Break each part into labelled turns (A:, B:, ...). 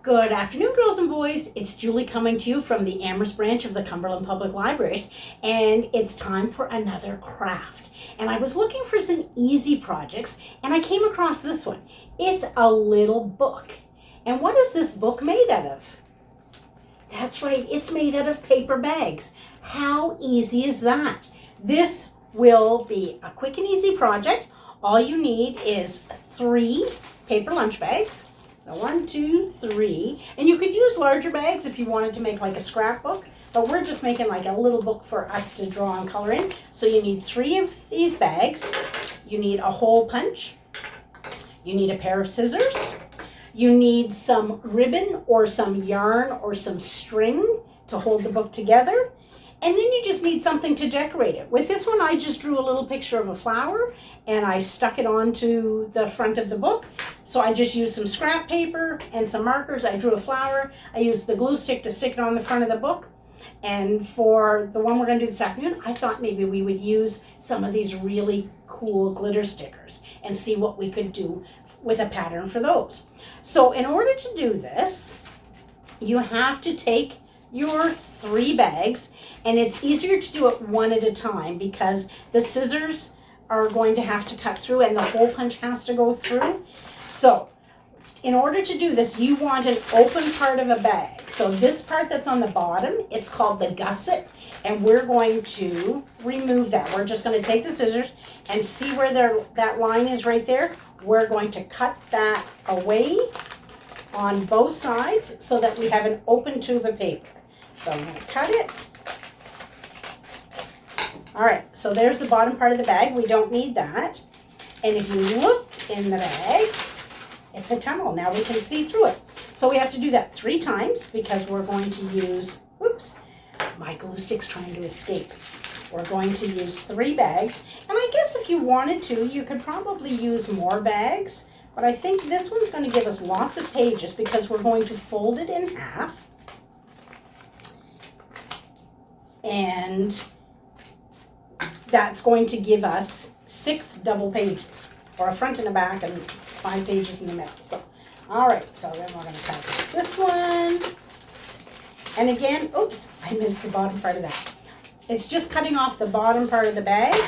A: Good afternoon, girls and boys. It's Julie coming to you from the Amherst branch of the Cumberland Public Libraries, and it's time for another craft. And I was looking for some easy projects, and I came across this one. It's a little book. And what is this book made out of? That's right, it's made out of paper bags. How easy is that? This will be a quick and easy project. All you need is 3 paper lunch bags. Now 1, 2, 3, and you could use larger bags if you wanted to make like a scrapbook, but we're just making like a little book for us to draw and color in. So you need 3 of these bags. You need a hole punch. You need a pair of scissors. You need some ribbon or some yarn or some string to hold the book together. And then you just need something to decorate it. With this one, I just drew a little picture of a flower and I stuck it onto the front of the book. So I just used some scrap paper and some markers. I drew a flower. I used the glue stick to stick it on the front of the book. And for the one we're going to do this afternoon, I thought maybe we would use some of these really cool glitter stickers and see what we could do with a pattern for those. So in order to do this, you have to take your 3 bags, and it's easier to do it one at a time because the scissors are going to have to cut through and the hole punch has to go through. So in order to do this, you want an open part of a bag. So this part that's on the bottom, it's called the gusset, and we're going to remove that. We're just going to take the scissors and see where that line is right there. We're going to cut that away on both sides so that we have an open tube of paper. So I'm going to cut it. All right, so there's the bottom part of the bag. We don't need that. And if you looked in the bag, it's a tunnel. Now we can see through it. So we have to do that 3 times because we're going to use, oops, my glue stick's trying to escape. We're going to use 3 bags. And I guess if you wanted to, you could probably use more bags. But I think this one's going to give us lots of pages because we're going to fold it in half. And that's going to give us 6 double pages, or a front and a back and 5 pages in the middle. So, all right, so then we're going to cut this one. And again, oops, I missed the bottom part of that. It's just cutting off the bottom part of the bag.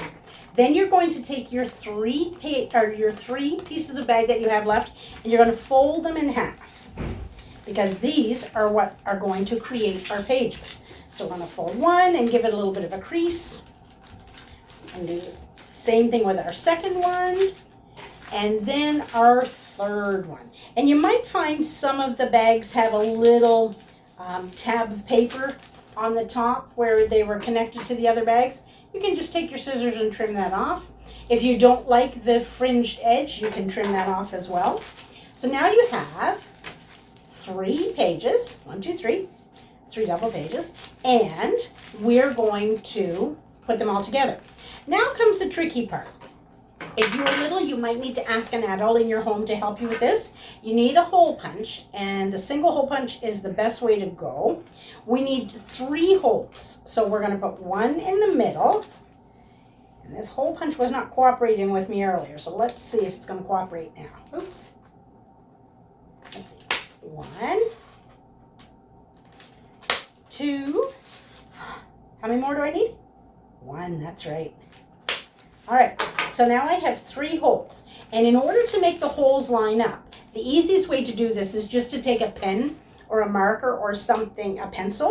A: Then you're going to take your 3 pieces of bag that you have left, and you're going to fold them in half because these are what are going to create our pages. So we're going to fold one and give it a little bit of a crease. And do the same thing with our second one. And then our third one. And you might find some of the bags have a little tab of paper on the top where they were connected to the other bags. You can just take your scissors and trim that off. If you don't like the fringed edge, you can trim that off as well. So now you have 3 pages, 1, 2, 3. 3 double pages, and we're going to put them all together. Now comes the tricky part. If you're little, you might need to ask an adult in your home to help you with this. You need a hole punch, and the single hole punch is the best way to go. We need 3 holes, so we're going to put 1 in the middle. And this hole punch was not cooperating with me earlier, so let's see if it's going to cooperate now. Oops. Let's see. 1. 2. How many more do I need? 1, that's right. All right, so now I have 3 holes. And in order to make the holes line up, the easiest way to do this is just to take a pen or a marker or something, a pencil,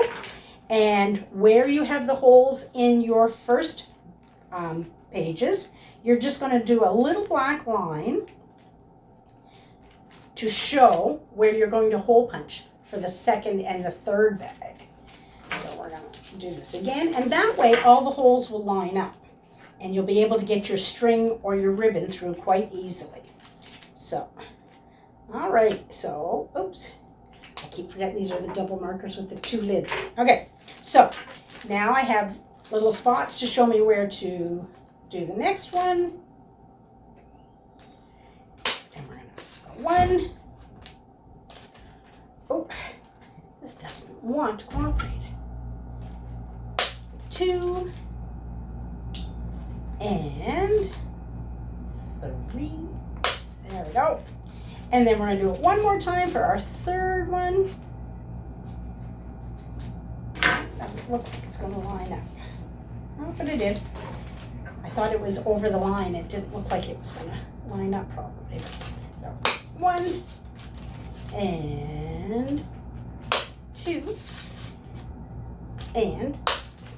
A: and where you have the holes in your first pages, you're just going to do a little black line to show where you're going to hole punch for the second and the third bag. So we're going to do this again, and that way all the holes will line up and you'll be able to get your string or your ribbon through quite easily. So, all right, so, oops, I keep forgetting these are the double markers with the 2 lids. Okay, so now I have little spots to show me where to do the next one. And we're going to go 1. Oh, this doesn't want to cooperate. 2 and 3. There we go. And then we're going to do it one more time for our third one. That doesn't look like it's going to line up. Oh, but it is. I thought it was over the line. It didn't look like it was going to line up properly. So 1 and 2 and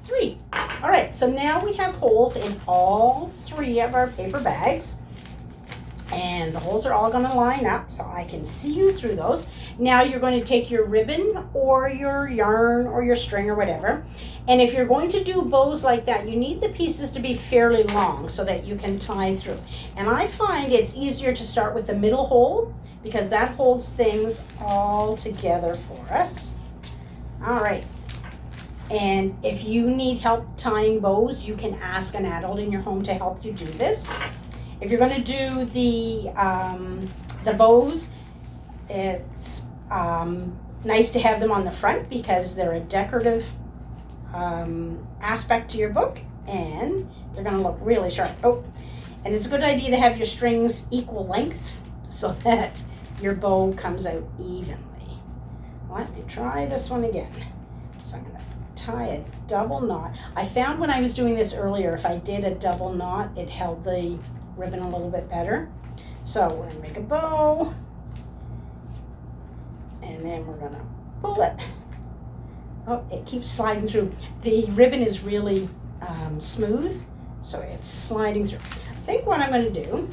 A: 3. All right, so now we have holes in all 3 of our paper bags. And the holes are all going to line up so I can see you through those. Now you're going to take your ribbon or your yarn or your string or whatever. And if you're going to do bows like that, you need the pieces to be fairly long so that you can tie through. And I find it's easier to start with the middle hole because that holds things all together for us. All right. And if you need help tying bows, you can ask an adult in your home to help you do this. If you're going to do the bows, it's nice to have them on the front because they're a decorative aspect to your book, and they're going to look really sharp. Oh, and it's a good idea to have your strings equal length so that your bow comes out evenly. Let me try this one again. So I'm going to tie a double knot. I found when I was doing this earlier, if I did a double knot, it held the ribbon a little bit better. So we're gonna make a bow, and then we're gonna pull it. Oh, it keeps sliding through. The ribbon is really smooth, so it's sliding through. I think what I'm gonna do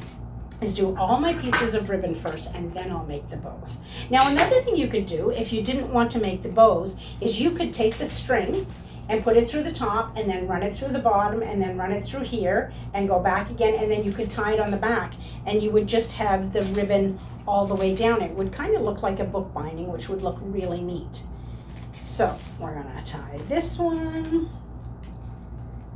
A: is do all my pieces of ribbon first, and then I'll make the bows. Now, another thing you could do if you didn't want to make the bows is you could take the string and put it through the top and then run it through the bottom and then run it through here and go back again, and then you could tie it on the back and you would just have the ribbon all the way down. It would kind of look like a book binding, which would look really neat. So we're gonna tie this one.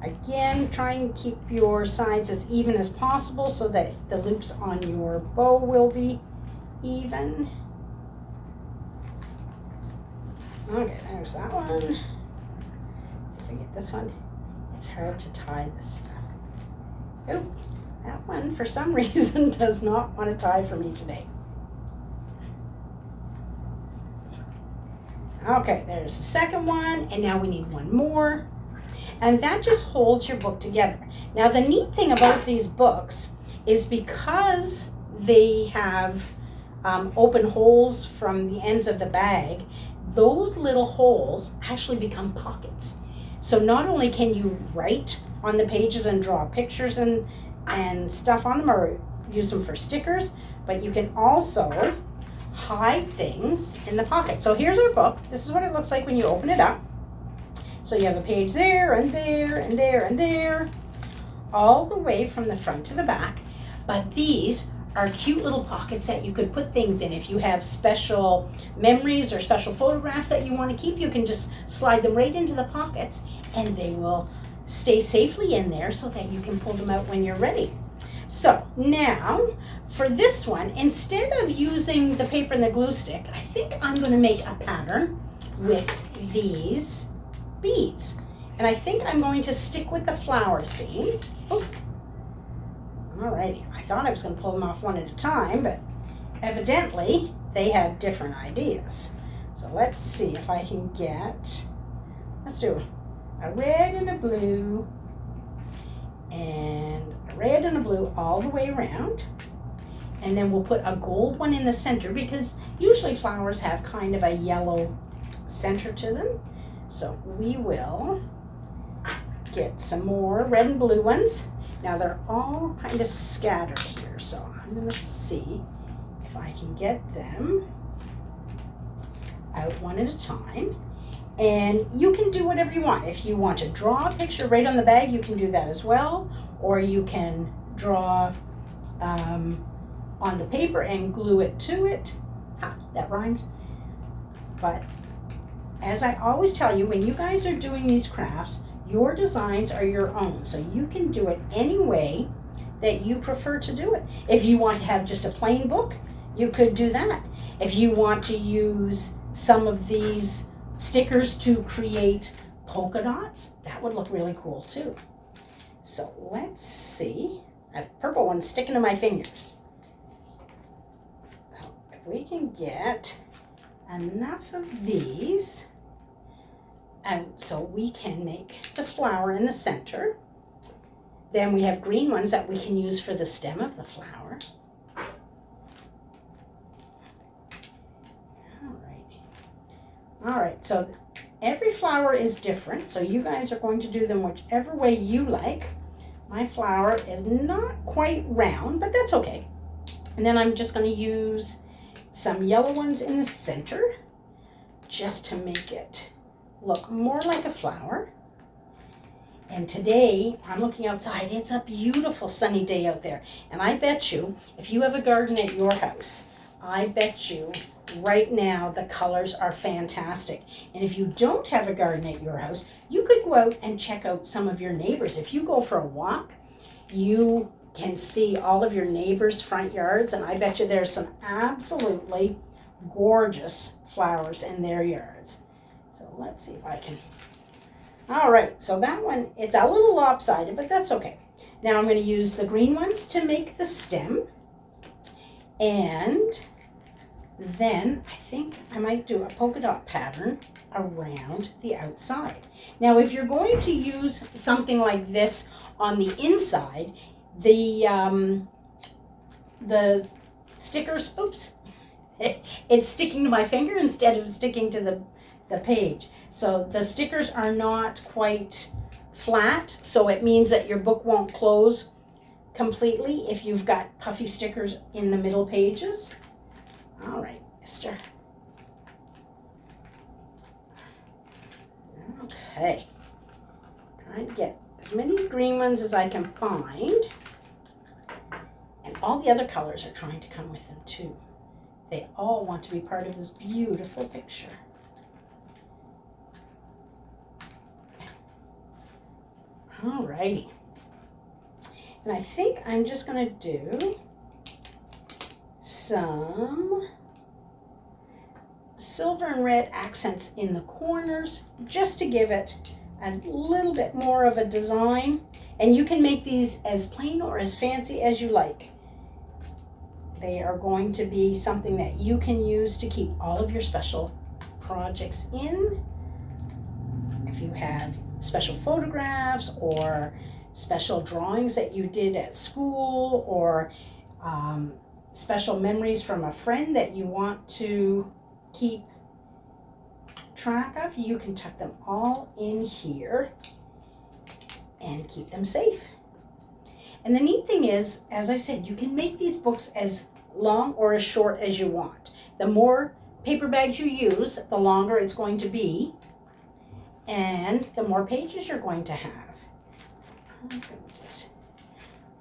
A: Again, try and keep your sides as even as possible so that the loops on your bow will be even. Okay, there's that one. I get this one. It's hard to tie this stuff. Oh, that one for some reason does not want to tie for me today. Okay, there's the second one, and now we need one more. And that just holds your book together. Now, the neat thing about these books is because they have open holes from the ends of the bag, those little holes actually become pockets. So not only can you write on the pages and draw pictures and stuff on them or use them for stickers, but you can also hide things in the pocket. So here's our book. This is what it looks like when you open it up. So you have a page there and there and there and there, all the way from the front to the back. But these are cute little pockets that you could put things in. If you have special memories or special photographs that you want to keep, you can just slide them right into the pockets and they will stay safely in there so that you can pull them out when you're ready. So now for this one, instead of using the paper and the glue stick, I think I'm going to make a pattern with these beads. And I think I'm going to stick with the flower theme. Oh. Alrighty, I thought I was going to pull them off one at a time, but evidently they had different ideas. So let's see if I can get, let's do a red and a blue, and a red and a blue all the way around. And then we'll put a gold one in the center because usually flowers have kind of a yellow center to them. So we will get some more red and blue ones. Now they're all kind of scattered here, so I'm going to see if I can get them out one at a time. And you can do whatever you want. If you want to draw a picture right on the bag, you can do that as well. Or you can draw on the paper and glue it to it. Ha, that rhymed. But as I always tell you, when you guys are doing these crafts, your designs are your own, so you can do it any way that you prefer to do it. If you want to have just a plain book, you could do that. If you want to use some of these stickers to create polka dots, that would look really cool too. So let's see. I have purple ones sticking to my fingers. we can get enough of these out so we can make the flower in the center. Then we have green ones that we can use for the stem of the flower. All right, so every flower is different, so you guys are going to do them whichever way you like. My flower is not quite round, but that's okay. And then I'm just going to use some yellow ones in the center just to make it look more like a flower. And today, I'm looking outside, it's a beautiful sunny day out there. And I bet you, if you have a garden at your house, I bet you right now the colors are fantastic. And if you don't have a garden at your house, you could go out and check out some of your neighbors. If you go for a walk, you can see all of your neighbors' front yards, and I bet you there's some absolutely gorgeous flowers in their yards. So let's see if I can. All right, so that one, it's a little lopsided, but that's okay. Now I'm going to use the green ones to make the stem. And then I think I might do a polka dot pattern around the outside. Now, if you're going to use something like this on the inside, the stickers, oops, it's sticking to my finger instead of sticking to the page. So the stickers are not quite flat, so it means that your book won't close completely if you've got puffy stickers in the middle pages. All right, Esther. Okay. Trying to get as many green ones as I can find. And all the other colors are trying to come with them too. They all want to be part of this beautiful picture. All righty. And I think I'm just going to do some silver and red accents in the corners just to give it a little bit more of a design. And you can make these as plain or as fancy as you like. They are going to be something that you can use to keep all of your special projects in. If you have special photographs or special drawings that you did at school, or special memories from a friend that you want to keep track of, you can tuck them all in here and keep them safe. And the neat thing is, as I said, you can make these books as long or as short as you want. The more paper bags you use, the longer it's going to be, and the more pages you're going to have.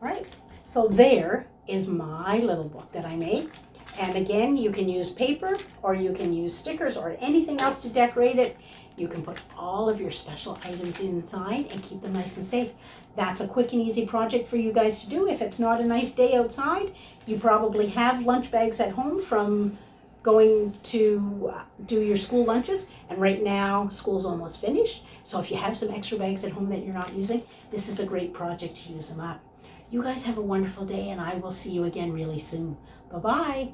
A: All right, so there is my little book that I made. And again, you can use paper, or you can use stickers or anything else to decorate it. You can put all of your special items inside and keep them nice and safe. That's a quick and easy project for you guys to do. If it's not a nice day outside, you probably have lunch bags at home from going to do your school lunches. And right now, school's almost finished. So if you have some extra bags at home that you're not using, this is a great project to use them up. You guys have a wonderful day, and I will see you again really soon. Bye-bye.